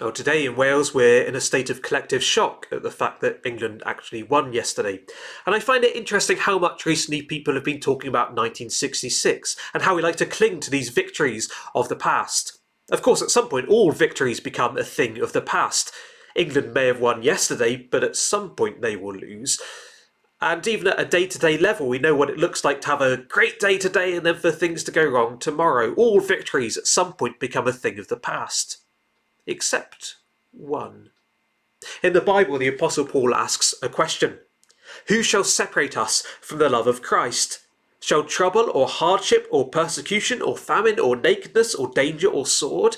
Oh, today in Wales, we're in a state of collective shock at the fact that England actually won yesterday. And I find it interesting how much recently people have been talking about 1966 and how we like to cling to these victories of the past. Of course, at some point, all victories become a thing of the past. England may have won yesterday, but at some point they will lose. And even at a day-to-day level, we know what it looks like to have a great day today and then for things to go wrong tomorrow. All victories at some point become a thing of the past. Except one. In the Bible, the Apostle Paul asks a question. Who shall separate us from the love of Christ? Shall trouble or hardship or persecution or famine or nakedness or danger or sword?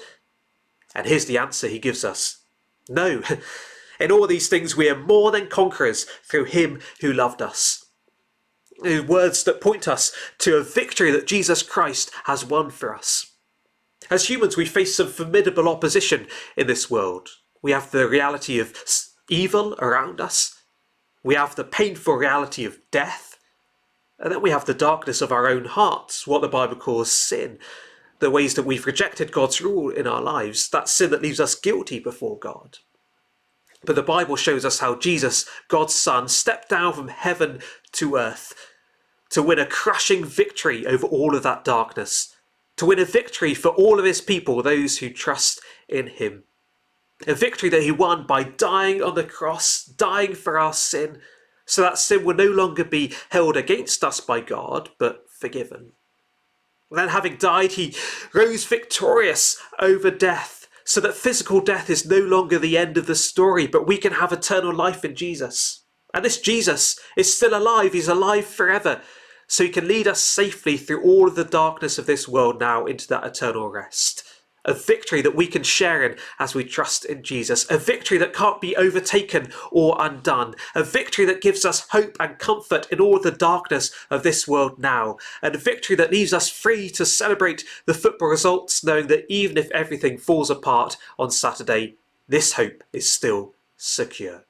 And here's the answer he gives us. No. In all these things we are more than conquerors through him who loved us. Words that point us to a victory that Jesus Christ has won for us. As humans, we face some formidable opposition in this world. We have the reality of evil around us. We have the painful reality of death. And then we have the darkness of our own hearts, what the Bible calls sin. The ways that we've rejected God's rule in our lives, that sin that leaves us guilty before God. But the Bible shows us how Jesus, God's Son, stepped down from heaven to earth to win a crushing victory over all of that darkness. To win a victory for all of his people, those who trust in him. A victory that he won by dying on the cross, dying for our sin, so that sin will no longer be held against us by God, but forgiven. And then having died, he rose victorious over death, so that physical death is no longer the end of the story, but we can have eternal life in Jesus. And this Jesus is still alive, he's alive forever. So he can lead us safely through all of the darkness of this world now into that eternal rest. A victory that we can share in as we trust in Jesus. A victory that can't be overtaken or undone. A victory that gives us hope and comfort in all of the darkness of this world now. And a victory that leaves us free to celebrate the football results, knowing that even if everything falls apart on Saturday, this hope is still secure.